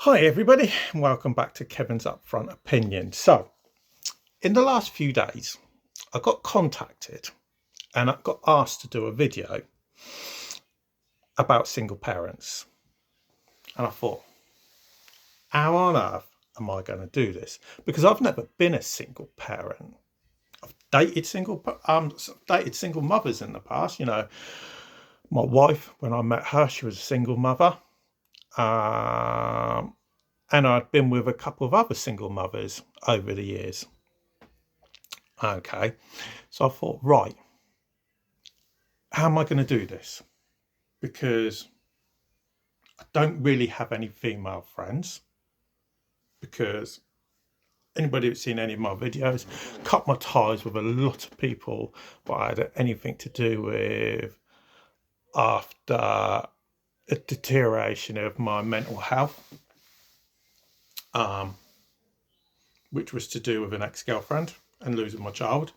Hi everybody, and welcome back to Kevin's Upfront Opinion. So, in the last few days, I got contacted and I got asked to do a video about single parents. And I thought, how on earth am I going to do this? Because I've never been a single parent. I've dated single mothers in the past. You know, my wife, when I met her, she was a single mother. And I'd been with a couple of other single mothers over the years. Okay, so I thought, right, how am I going to do this? Because I don't really have any female friends, because anybody that's seen any of my videos, cut my ties with a lot of people that I had anything to do with after a deterioration of my mental health, which was to do with an ex-girlfriend and losing my child.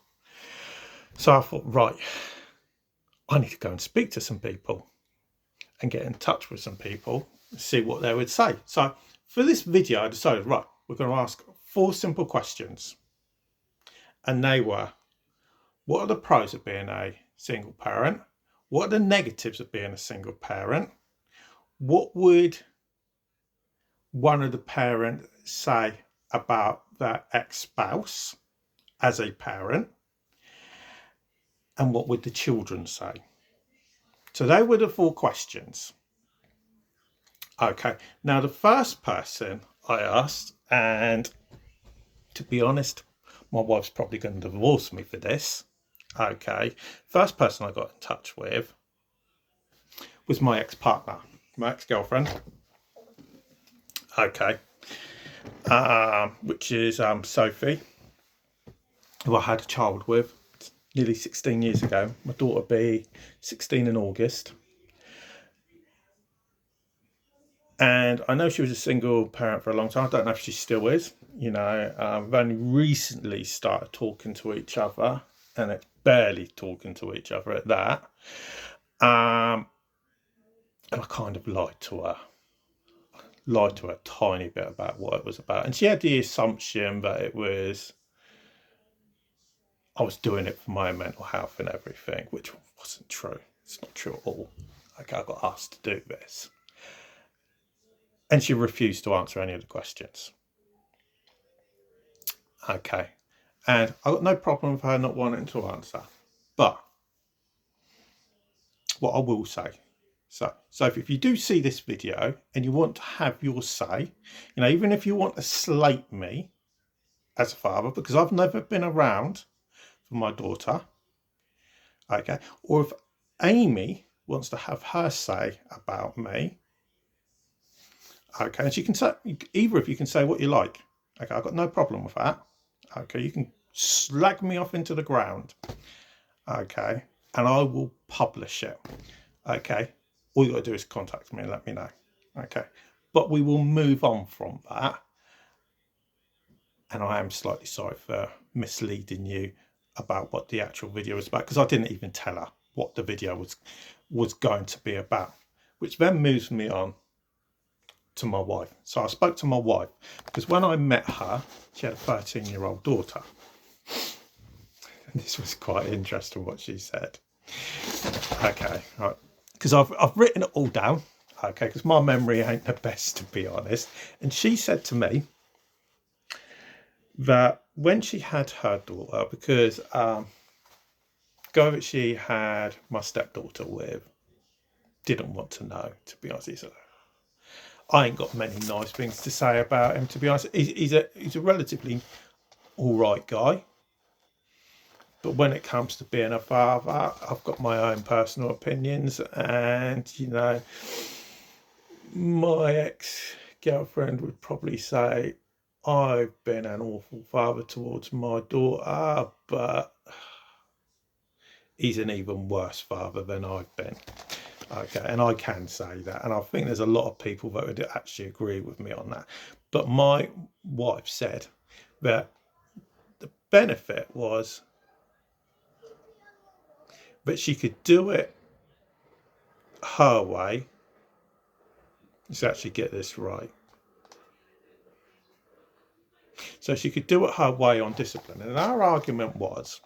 So I thought, right, I need to go and speak to some people and get in touch with some people, see what they would say. So for this video, I decided, right, we're going to ask 4 simple questions. And they were, what are the pros of being a single parent? What are the negatives of being a single parent? What would one of the parents say about their ex-spouse as a parent? And what would the children say? So they were the 4 questions. Okay, now the first person I asked, and to be honest, my wife's probably going to divorce me for this. Okay, first person I got in touch with was my ex-partner, my ex-girlfriend. Okay, which is Sophie, who I had a child with nearly 16 years ago. My daughter will be 16 in August. And I know she was a single parent for a long time. I don't know if she still is. You know, we've only recently started talking to each other, and it's barely talking to each other at that. And I kind of lied to her a tiny bit about what it was about. And she had the assumption that it was, I was doing it for my mental health and everything, which wasn't true. It's not true at all. Like, I got asked to do this. And she refused to answer any of the questions. Okay. And I got no problem with her not wanting to answer. But what I will say, so if you do see this video and you want to have your say, you know, even if you want to slate me as a father, because I've never been around for my daughter, okay, or if Amy wants to have her say about me, okay, and she can say, either of you can say what you like, okay, I've got no problem with that, okay, you can slag me off into the ground, okay, and I will publish it, okay, all you got to do is contact me and let me know, okay, but we will move on from that. And I am slightly sorry for misleading you about what the actual video was about, because I didn't even tell her what the video was going to be about, which then moves me on to my wife. So I spoke to my wife, because when I met her, she had a 13-year-old daughter. And this was quite interesting what she said. Okay, right, because I've written it all down, okay, because my memory ain't the best, to be honest. And she said to me that when she had her daughter, because guy that she had my stepdaughter with didn't want to know, to be honest. He said, I ain't got many nice things to say about him, to be honest. He's a relatively all right guy, but when it comes to being a father, I've got my own personal opinions. And you know, my ex-girlfriend would probably say I've been an awful father towards my daughter, but he's an even worse father than I've been. Okay, and I can say that, and I think there's a lot of people that would actually agree with me on that. But my wife said that the benefit was that she could do it her way. Let's actually get this right. So she could do it her way on discipline. And our argument was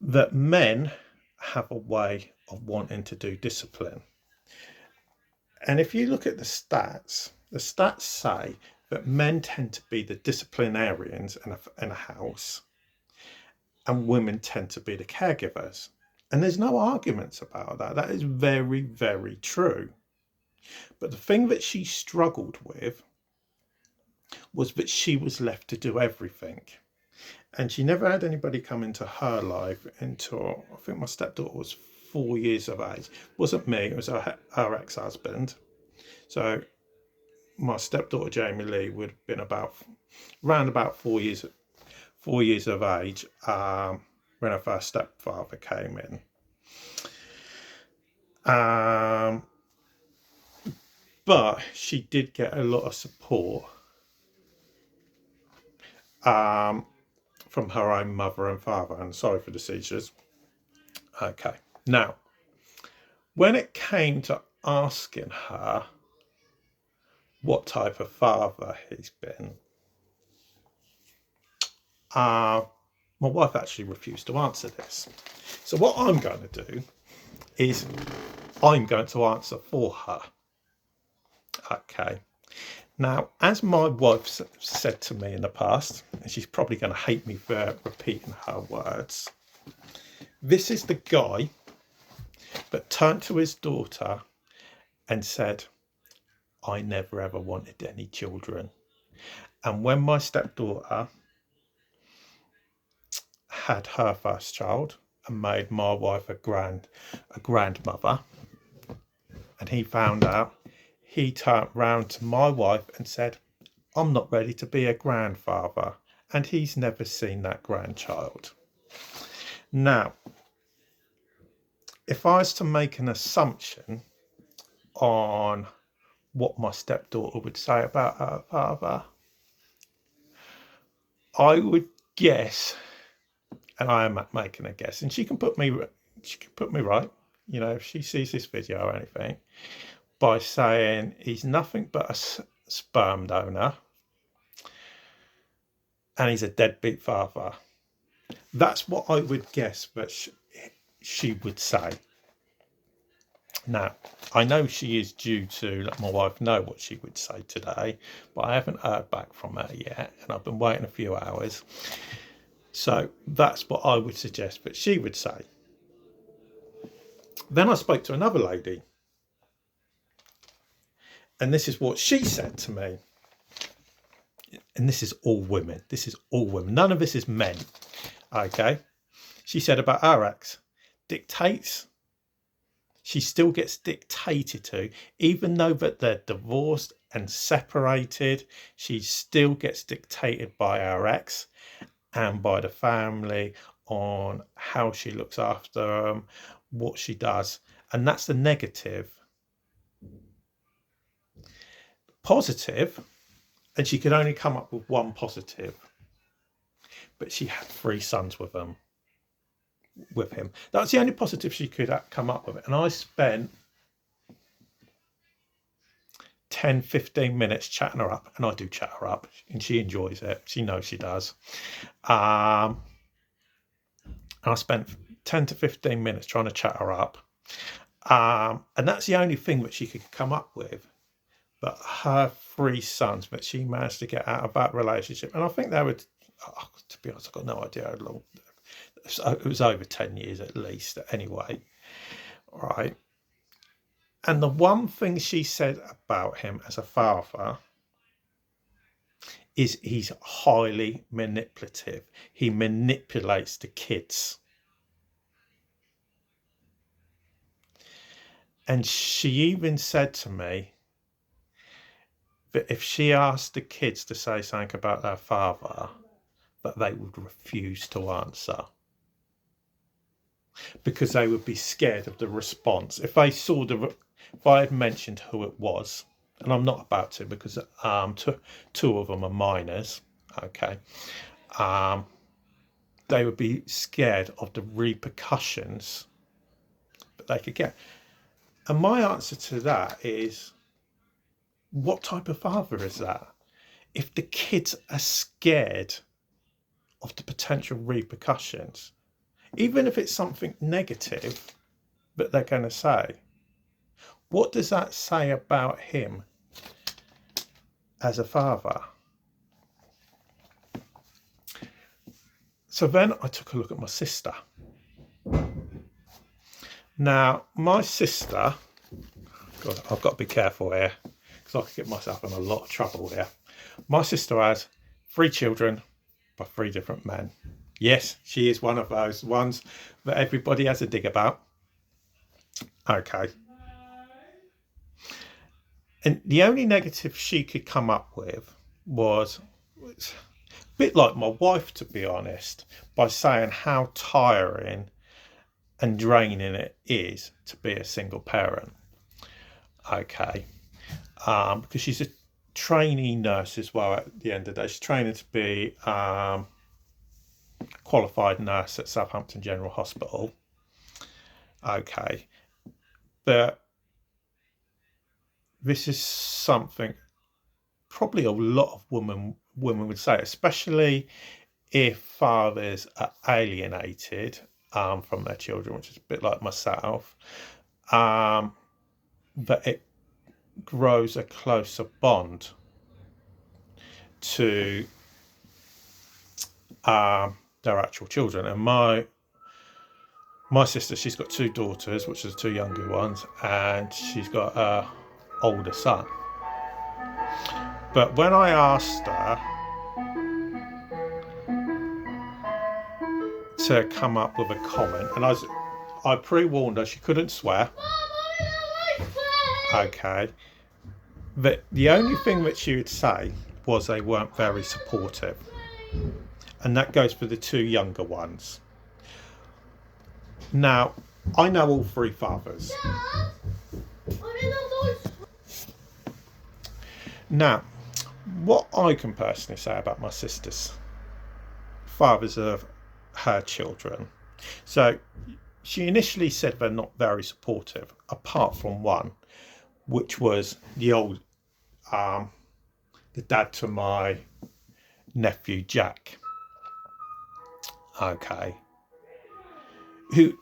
that men have a way of wanting to do discipline. And if you look at the stats say that men tend to be the disciplinarians in a house, and women tend to be the caregivers. And there's no arguments about that. That is very, very true. But the thing that she struggled with was that she was left to do everything. And she never had anybody come into her life until, I think my stepdaughter was 4 years of age. It wasn't me, it was her ex-husband. So my stepdaughter Jamie Lee would have been around about 4 years of age when her first stepfather came in. But she did get a lot of support from her own mother and father. And sorry for the seizures. Okay. Now, when it came to asking her what type of father he's been, my wife actually refused to answer this. So what I'm going to do is I'm going to answer for her. Okay. Now, as my wife said to me in the past, and she's probably going to hate me for repeating her words, this is the guy that turned to his daughter and said, I never ever wanted any children. And when my stepdaughter had her first child and made my wife a grandmother, and he found out, he turned round to my wife and said, I'm not ready to be a grandfather. And he's never seen that grandchild. Now, if I was to make an assumption on what my stepdaughter would say about her father, I would guess, and I am making a guess, and she can put me right, you know, if she sees this video or anything, by saying he's nothing but a sperm donor and he's a deadbeat father. That's what I would guess that she would say. Now, I know she is due to let my wife know what she would say today, but I haven't heard back from her yet, and I've been waiting a few hours. So that's what I would suggest that she would say. Then I spoke to another lady, and this is what she said to me. And this is all women. This is all women. None of this is men. Okay. She said about her ex, dictates. She still gets dictated to, even though that they're divorced and separated. She still gets dictated by her ex and by the family on how she looks after them, what she does. And that's the negative. Positive, and she could only come up with one positive, but she had 3 sons with him. That's the only positive she could come up with. And I spent 10-15 minutes chatting her up, and I do chat her up, and she enjoys it. She knows she does. And I spent 10 to 15 minutes trying to chat her up. And that's the only thing that she could come up with. But her 3 sons that she managed to get out of that relationship, and I think they would, to be honest, I've got no idea how long. It was over 10 years at least, anyway. All right. And the one thing she said about him as a father is he's highly manipulative. He manipulates the kids. And she even said to me that if she asked the kids to say something about their father, that they would refuse to answer, because they would be scared of the response. If I had mentioned who it was, and I'm not about to, because 2 of them are minors, okay, they would be scared of the repercussions that they could get. And my answer to that is, what type of father is that? if the kids are scared of the potential repercussions, even if it's something negative that they're going to say, what does that say about him as a father? So then I took a look at my sister. Now, my sister, God, I've got to be careful here because I could get myself in a lot of trouble here. My sister has 3 children by 3 different men. Yes, she is one of those ones that everybody has a dig about. Okay. And the only negative she could come up with was a bit like my wife, to be honest, by saying how tiring and draining it is to be a single parent. Okay. Because she's a trainee nurse as well at the end of the day. She's training to be qualified nurse at Southampton General Hospital. Okay. But this is something probably a lot of women would say, especially if fathers are alienated from their children, which is a bit like myself, that it grows a closer bond to their actual children. And my sister, she's got 2 daughters, which are the 2 younger ones, and she's got a older son. But when I asked her to come up with a comment, and I pre-warned her she couldn't swear. Okay. The only thing that she would say was they weren't very supportive. And that goes for the 2 younger ones. Now, I know all 3 fathers. Now, what I can personally say about my sister's fathers of her children. So she initially said they're not very supportive, apart from one, which was the dad to my nephew Jack. Okay. Who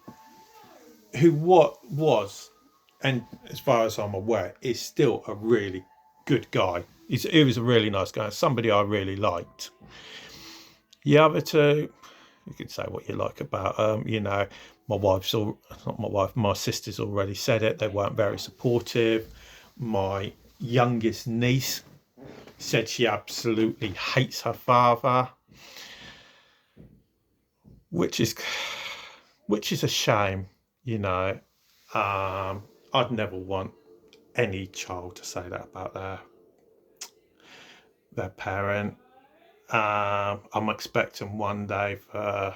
what was, and as far as I'm aware, is still a really good guy. He was a really nice guy, somebody I really liked. The other 2, you can say what you like about my sister's already said it, they weren't very supportive. My youngest niece said she absolutely hates her father, which is a shame. I'd never want any child to say that about their parent. I'm expecting one day for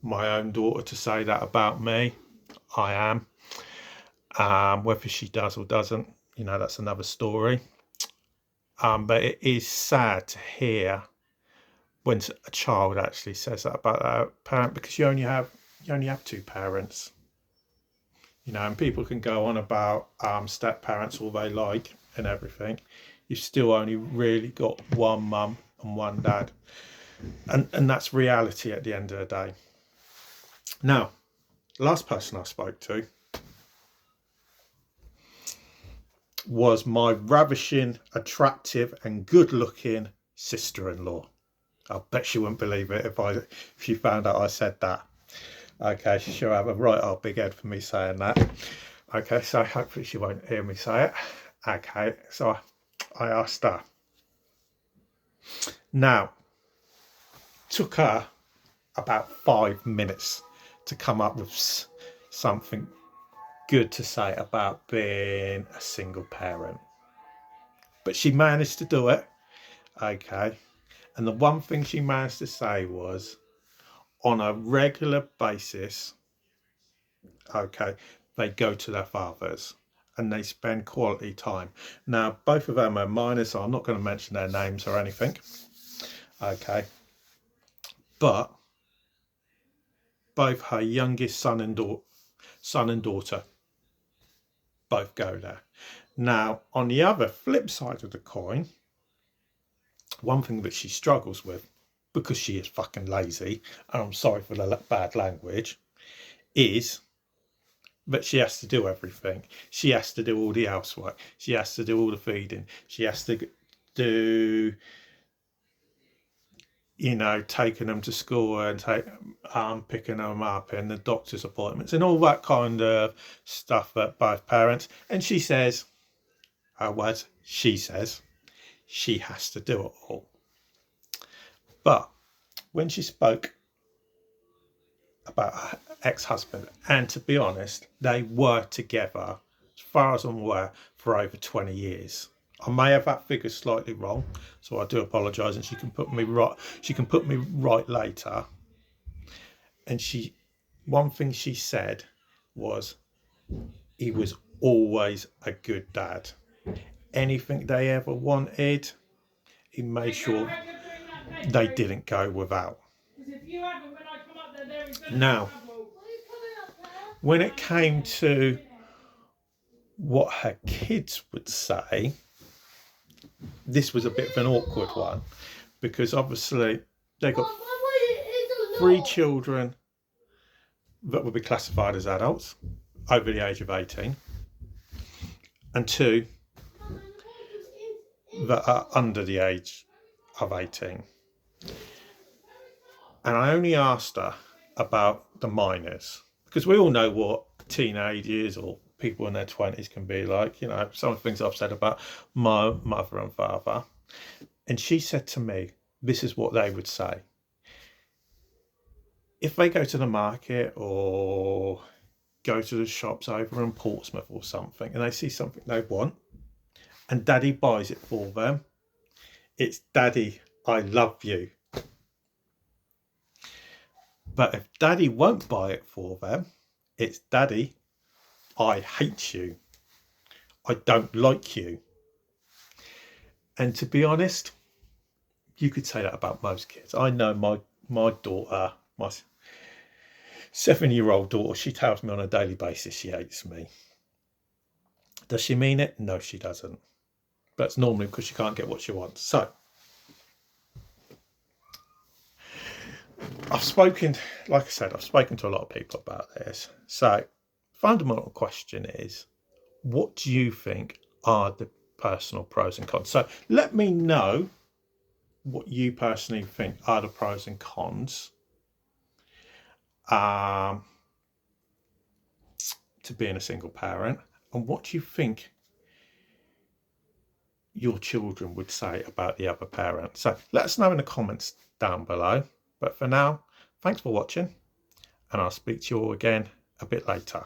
my own daughter to say that about me. I am. Whether she does or doesn't, that's another story. But it is sad to hear when a child actually says that about their parent, because you only have 2 parents. And people can go on about step parents all they like and everything. You've still only really got 1 mum and 1 dad, and that's reality at the end of the day. Now, the last person I spoke to was my ravishing, attractive and good-looking sister-in-law. I bet she wouldn't believe it if she found out I said that. Okay, she'll have a right old big head for me saying that. Okay, so hopefully she won't hear me say it. Okay, so I asked her. Now, took her about 5 minutes to come up with something good to say about being a single parent. But she managed to do it. Okay. And the one thing she managed to say was, on a regular basis, okay, they go to their fathers and they spend quality time. Now, both of them are minors, so I'm not going to mention their names or anything. Okay. But both her youngest son and daughter both go there. Now, on the other flip side of the coin, one thing that she struggles with, because she is fucking lazy, and I'm sorry for the bad language, is that she has to do everything. She has to do all the housework. She has to do all the feeding. She has to do, taking them to school and picking them up and the doctor's appointments and all that kind of stuff at both parents. And she says, she says, she has to do it all. But when she spoke about her ex-husband, and to be honest, they were together, as far as I'm aware, for over 20 years. I may have that figure slightly wrong, so I do apologise, and she can put me right. She can put me right later. And one thing she said was, he was always a good dad. Anything they ever wanted, he made sure they didn't go without. Now, when it came to what her kids would say, this was a bit of an awkward one, because obviously they got 3 children that would be classified as adults over the age of 18, and 2 that are under the age of 18. And I only asked her about the minors, because we all know what teenagers or people in their 20s can be like. Some of the things I've said about my mother and father. And she said to me, this is what they would say. If they go to the market or go to the shops over in Portsmouth or something, and they see something they want, and daddy buys it for them, it's daddy, I love you. But if daddy won't buy it for them, it's daddy, I hate you. I don't like you. And to be honest, you could say that about most kids. I know my daughter, my 7-year-old daughter, she tells me on a daily basis she hates me. Does she mean it? No, she doesn't. But it's normally because she can't get what she wants. So, I've spoken to a lot of people about this. So, fundamental question is, what do you think are the personal pros and cons? So, let me know what you personally think are the pros and cons to being a single parent, and what do you think your children would say about the other parent. So let us know in the comments down below. But for now, thanks for watching, and I'll speak to you all again a bit later.